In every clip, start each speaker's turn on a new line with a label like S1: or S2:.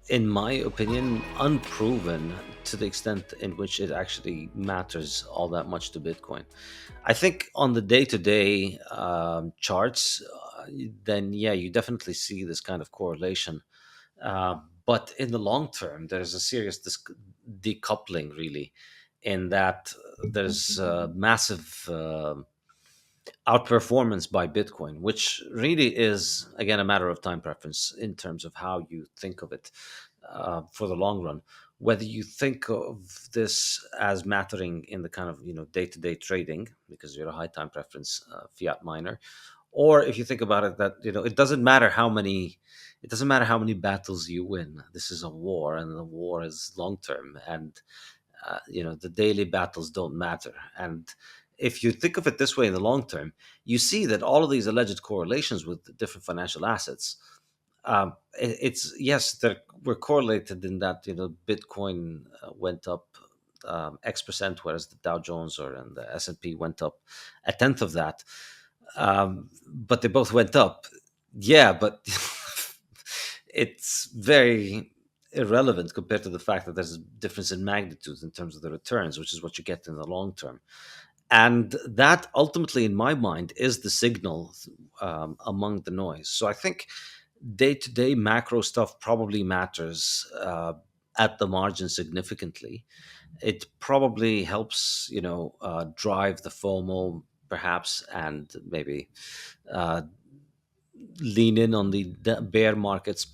S1: in my opinion, unproven to the extent in which it actually matters all that much to Bitcoin. I think on the day-to-day charts, then yeah, you definitely see this kind of correlation. But in the long term, there's a serious decoupling, really, in that there's massive outperformance by Bitcoin, which really is, again, a matter of time preference in terms of how you think of it for the long run. Whether you think of this as mattering in the kind of day-to-day trading because you're a high time preference fiat miner, or if you think about it that it doesn't matter how many battles you win. This is a war, and the war is long term, and the daily battles don't matter. And if you think of it this way in the long term, you see that all of these alleged correlations with different financial assets, it's yes, we're correlated in that Bitcoin went up X%, whereas the Dow Jones or and the S&P went up a tenth of that. But they both went up. Yeah, but it's very irrelevant compared to the fact that there's a difference in magnitude in terms of the returns, which is what you get in the long term. And that ultimately, in my mind, is the signal among the noise. So I think day to day macro stuff probably matters at the margin significantly. It probably helps, drive the FOMO perhaps, and maybe uh, lean in on the bear markets.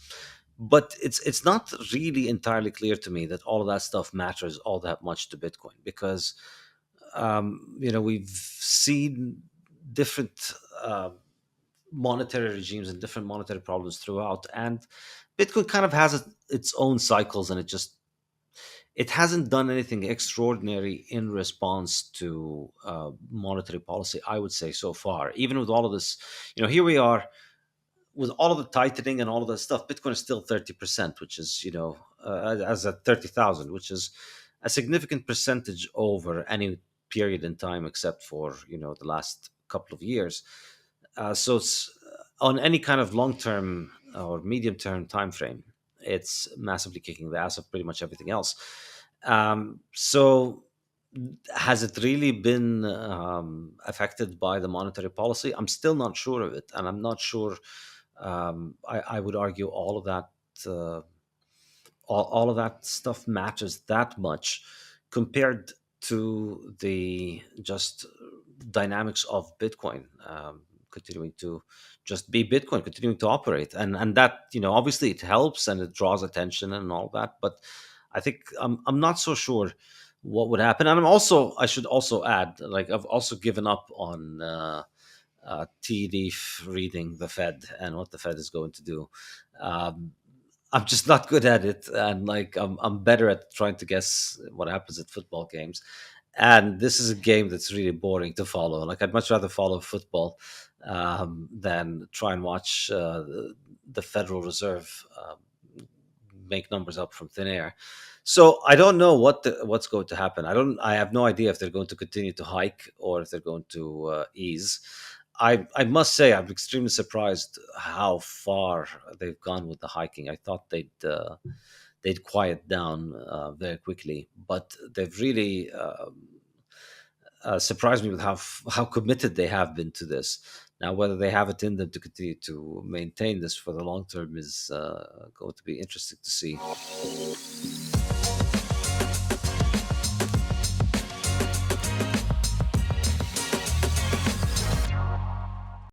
S1: But it's not really entirely clear to me that all of that stuff matters all that much to Bitcoin because we've seen different monetary regimes and different monetary problems throughout, and Bitcoin kind of has its own cycles, and it hasn't done anything extraordinary in response to monetary policy, I would say, so far. Even with all of this, here we are with all of the tightening and all of that stuff. Bitcoin is still 30%, which is, as at 30,000, which is a significant percentage over any period in time except for, the last couple of years. So it's on any kind of long term or medium term time frame, it's massively kicking the ass of pretty much everything else. So has it really been affected by the monetary policy? I'm still not sure of it, and I'm not sure. I would argue uh, all of that stuff matters that much compared to the just dynamics of Bitcoin continuing to just be Bitcoin, continuing to operate, and that obviously it helps and it draws attention and all that, but I think I'm not so sure what would happen. And I should also add, like, I've also given up on tea leaf reading the Fed and what the Fed is going to do. Um, I'm just not good at it, and like I'm better at trying to guess what happens at football games. And this is a game that's really boring to follow. Like I'd much rather follow football than try and watch the Federal Reserve make numbers up from thin air. So I don't know what's going to happen. I have no idea if they're going to continue to hike or if they're going to ease. I must say I'm extremely surprised how far they've gone with the hiking. I thought they'd quiet down very quickly, but they've really surprised me with how committed they have been to this. Now, whether they have it in them to continue to maintain this for the long term is going to be interesting to see.